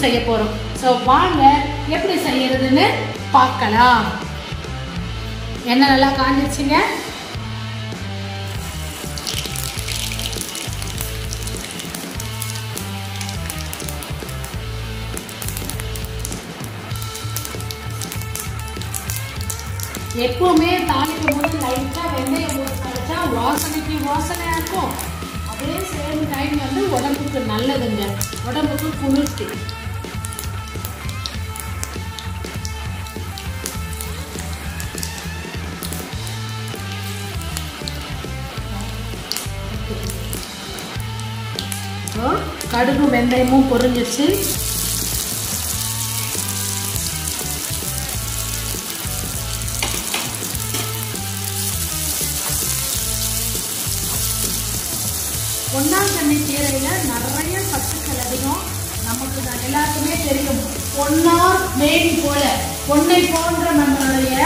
செய்ய போறோம். ஸோ வாங்க எப்படி செய்யறதுன்னு பார்க்கலாம். எண்ணெய் நல்லா காஞ்சிச்சுங்க. எப்பவுமே தாளிக்கும் போது லைட்டாக வெந்தயம் போட்டு தாளிச்சா வாசனைக்கு வாசனையாக இருக்கும். அதே சேம் டைம் வந்து உடம்புக்கு நல்லதுங்க, உடம்புக்கு குளிர்ச்சி. கடுகு வெந்தயமும் பொரிஞ்சிச்சு. பொன்னாங்கண்ணி கீரையில நிறைய சத்துக்கள் அதிகம். நமக்கு எல்லாருக்குமே தெரியும், பொன்னார் மேனி போல, பொன்னை போன்ற நம்மளுடைய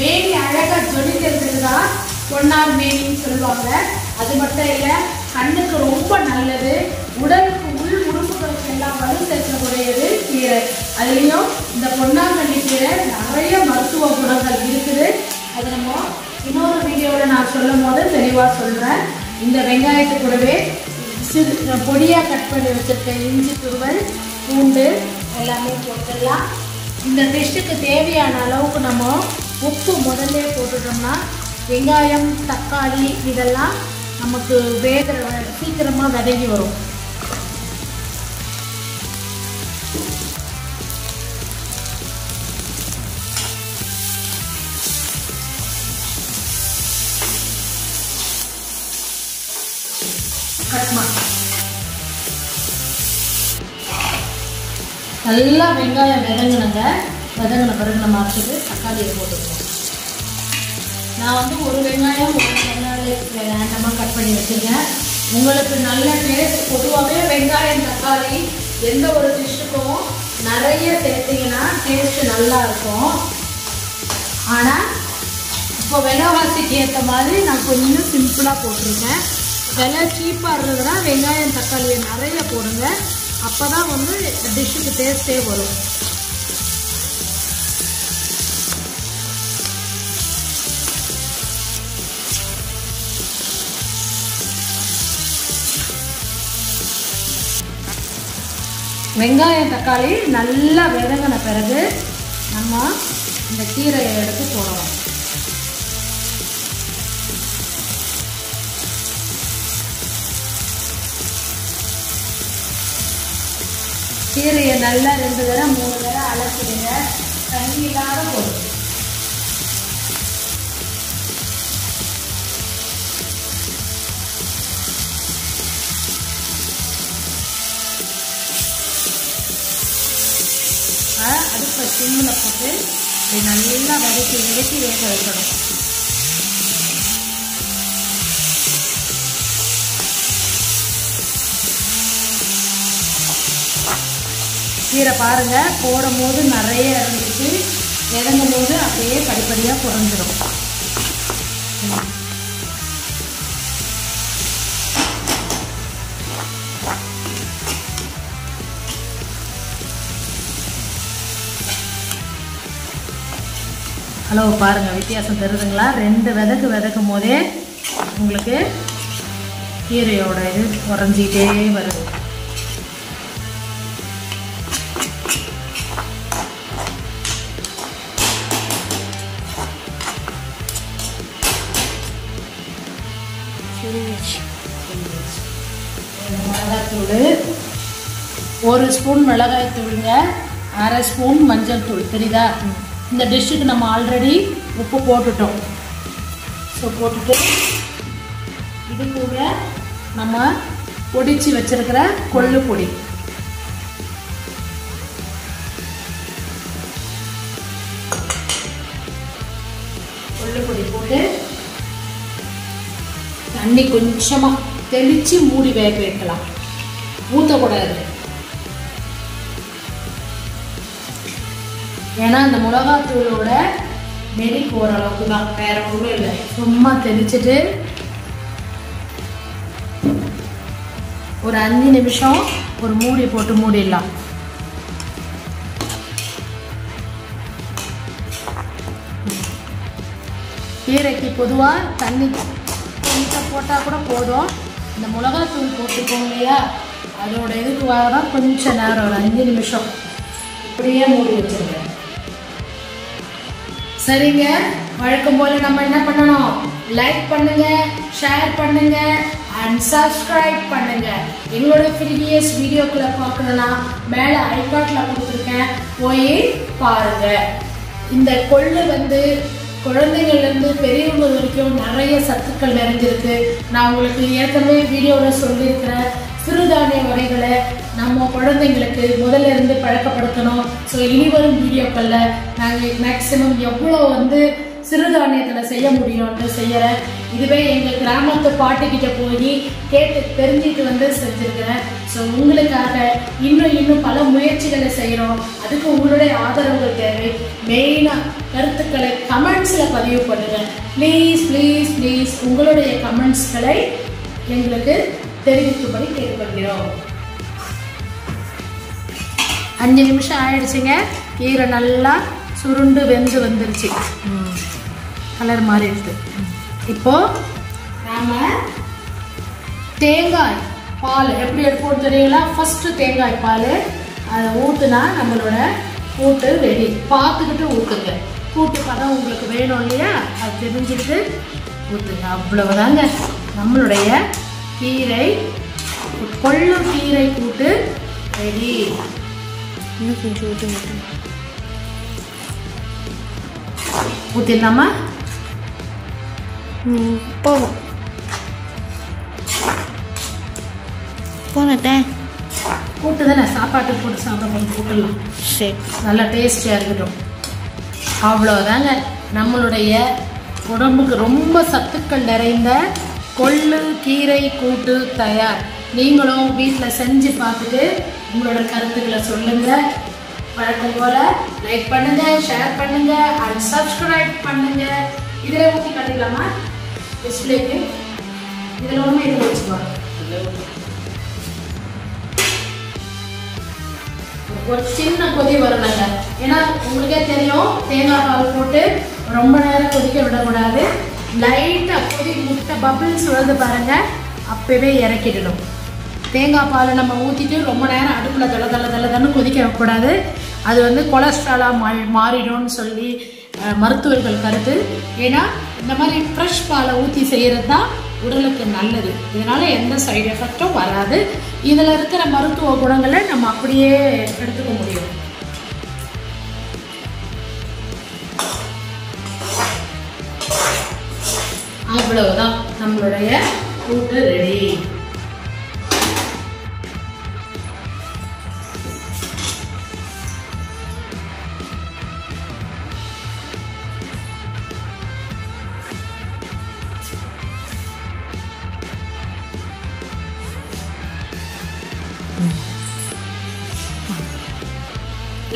மேனி அழகா ஜொலிக்கிறதுக்கு தான் பொன்னார் மேனின்னு சொல்லுவாங்க. அது மட்டும் இல்லை, கண்ணுக்கு ரொம்ப நல்லது, உடலுக்கு உள் உறுப்புகளுக்கு எல்லாம் வலு சேர்க்கக்கூடியது கீரை. அதுலேயும் இந்த பொன்னாங்கண்ணி கீரை நிறைய மருத்துவ குணங்கள் இருக்குது. அது நம்ம இன்னொரு வீடியோவில் நான் சொல்லும் போது தெளிவாக சொல்கிறேன். இந்த வெங்காயத்தை கூடவே பொடியாக கட் பண்ணி வச்சுருக்க இஞ்சி துருவல், பூண்டு எல்லாமே போட்டுடலாம். இந்த டிஷ்ஷுக்கு தேவையான அளவுக்கு நம்ம உப்பு முதல்ல போட்டுட்டோம்னா வெங்காயம் தக்காளி இதெல்லாம் நமக்கு சீக்கிரமாக வதங்கி வரும். நல்லா வெங்காயம் வதங்கினங்க. வதங்கின பிறகு நம்ம அரைச்சிட்டு தக்காளியை போட்டுக்குவோம். நான் வந்து ஒரு வெங்காயம் ரேண்டமாக கட் பண்ணி வச்சுருக்கேன். உங்களுக்கு நல்ல டேஸ்ட். பொதுவாகவே வெங்காயம் தக்காளி எந்த ஒரு டிஷ்ஷுக்கும் நிறைய சேர்த்திங்கன்னா டேஸ்ட் நல்லா இருக்கும். ஆனால் இப்போ விலைவாசிக்கு ஏற்ற மாதிரி நான் கொஞ்சம் சிம்பிளாக போட்டிருக்கேன். விலை சீப்பாக இருந்ததுன்னா வெங்காயம் தக்காளியை நிறைய போடுங்க. அப்போ தான் வந்து டிஷ்ஷுக்கு டேஸ்ட்டே வரும். வெங்காயம் தக்காளி நல்லா வதங்கின பிறகு நம்ம இந்த கீரையை எடுத்து போடணும். கீரையை நல்லா 2 தடவை 3 தடவை அலசிடுங்க. தண்ணி இல்லாத போடும். அடுப்பை சிம்மில் போட்டு இதை நல்லா வதக்கி வேக வைக்கணும். கீரை பாருங்கள், போடும் போது நிறைய இருந்துச்சு, இறங்கும் போது அப்படியே படிப்படியாக குறைஞ்சிடும். அளவு பாருங்கள், வித்தியாசம் தெரியுதுங்களா? 2 வதக்கும் போதே உங்களுக்கு கீரையோட இது குறைஞ்சிக்கிட்டே வருது. மிளகாய்த்தூள் 1 ஸ்பூன் மிளகாய் தூளுங்க, 1/2 ஸ்பூன் மஞ்சள் தூள். தெரியுதா? இந்த டிஷ்ஷுக்கு நம்ம ஆல்ரெடி உப்பு போட்டுட்டோம். ஸோ போட்டுட்டு இது கூட நம்ம பொடிச்சு வச்சிருக்கிற கொள்ளு பொடி, போட்டு தண்ணி கொஞ்சமாக தெளித்து மூடி வேக வைக்கலாம். ஊற்றக்கூடாது. ஏன்னா அந்த மிளகாத்தூளோட நெடி போகிற அளவுக்கு தான், வேற ஒன்றும் இல்லை. சும்மா தெளிச்சுட்டு ஒரு 5 நிமிஷம் ஒரு மூடி போட்டு மூடிடலாம். கீரைக்கு பொதுவாக தண்ணி கொஞ்சம் போட்டால் கூட போதும். இந்த மிளகாத்தூள் போட்டுக்கோங்க இல்லையா, அதோட இதுக்கு தான் கொஞ்சம் நேரம், ஒரு 5 நிமிஷம் இப்படியே மூடி வச்சுருங்க. சரிங்க, வழக்கம் போல் நம்ம என்ன பண்ணணும், லைக் பண்ணுங்க, ஷேர் பண்ணுங்க அண்ட் சப்ஸ்கிரைப் பண்ணுங்க. எங்களோட ப்ரீவியஸ் வீடியோக்களை பார்க்கணும்னா மேலே ஐகார்ட்ல கொடுத்துருக்கேன், போய் பாருங்க. இந்த கொள்ளு வந்து குழந்தைங்கள்லேருந்து பெரியவங்க வரைக்கும் நிறைய சத்துக்கள் நிறைஞ்சிருக்கு. நான் உங்களுக்கு ஏற்கனவே வீடியோவில் சொல்லியிருக்கிறேன், சிறுதானிய வகைகளை நம்ம குழந்தைங்களுக்கு முதல்ல இருந்து பழக்கப்படுத்தணும். ஸோ இனிவரும் வீடியோக்களில் நாங்கள் மேக்சிமம் எவ்வளோ வந்து சிறுதானியத்தில் செய்ய முடியும்னு செய்யறேன். இதுவே எங்கள் கிராமத்து பாட்டுக்கிட்ட போய் கேட்டு தெரிஞ்சுட்டு வந்து செஞ்சுருக்கிறேன். ஸோ உங்களுக்காக இன்னும் பல முயற்சிகளை செய்கிறோம். அதுக்கு உங்களுடைய ஆதரவுகள் தேவை. மெயினாக கருத்துக்களை கமெண்ட்ஸில் பதிவு பண்ணுங்கள். ப்ளீஸ் ப்ளீஸ் ப்ளீஸ் உங்களுடைய கமெண்ட்ஸ்களை எங்களுக்கு தெரிவிக்கும்படி கேட்டுக்கொள்கிறோம். 5 நிமிஷம் ஆயிடுச்சுங்க. கீரை நல்லா சுருண்டு வெந்து வந்துருச்சு, கலர் மாறி இருக்கு. இப்போ நாம தேங்காய் பால் எப்படி எடுப்போம் தெரியுங்களா? ஃபர்ஸ்ட் தேங்காய் பால் அதை ஊற்றுனா நம்மளோட கூட்டு ரெடி. பார்த்துக்கிட்டு ஊற்றுங்க, கூட்டு பதம் உங்களுக்கு வேணும் இல்லையா, அது தெரிஞ்சுக்கிட்டு ஊற்றுங்க. அவ்வளவுதாங்க நம்மளுடைய கீரை கொள்ளு கீரை கூட்டு ரெடி. இன்னும் கொஞ்சம் ஊற்றிடலாமா? போதும் போனட்டேன். கூட்டு தானே, சாப்பாட்டுக்கு போட்டு சாப்பிட கூட்டலாம். சரி, நல்லா டேஸ்டியாக இருக்கட்டும். அவ்வளோதாங்க நம்மளுடைய உடம்புக்கு ரொம்ப சத்துக்கள் நிறைந்த கொள்ளு கீரை கூட்டு தயார். நீங்களும் வீட்டில் செஞ்சு பார்த்துட்டு உங்களோட கருத்துக்களை சொல்லுங்கள். வழக்கம் போல் லைக் பண்ணுங்க, ஷேர் பண்ணுங்க அண்ட் சப்ஸ்கிரைப் பண்ணுங்க. இதில் ஊற்றி கட்டிக்கலாமா டிஸ்பிளேக்கு? இதில் ஒன்று இதில் வச்சுக்குவாங்க. ஒரு சின்ன கொதி வரணுங்க. ஏன்னா உங்களுக்கே தெரியும், தேங்காய் பால் போட்டு ரொம்ப நேரம் கொதிக்க விடக்கூடாது. லைட்டாக கொதி முட்டை பபிள்ஸ் வருது பாருங்க, அப்பவே இறக்கிடணும். தேங்காய் பாலை நம்ம ஊற்றிட்டு ரொம்ப நேரம் அடுப்பில் தள்ள கொதிக்க வைக்கக்கூடாது. அது வந்து கொலஸ்ட்ராலாக மாறிடும்னு சொல்லி மருத்துவர்கள் கருத்து. ஏன்னா இந்த மாதிரி ஃப்ரெஷ் பாலை ஊற்றி செய்கிறது தான் உடலுக்கு நல்லது. இதனால எந்த சைடு எஃபெக்டும் வராது. இதில் இருக்கிற மருத்துவ குணங்களை நம்ம அப்படியே எடுத்துக்க முடியும். அவ்வளவுதான் நம்மளுடைய கூட்டு ரெடி.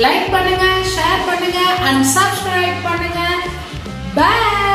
லைக் பண்ணுங்க, ஷேர் பண்ணுங்க அண்ட் சப்ஸ்கிரைப் பண்ணுங்க. பை.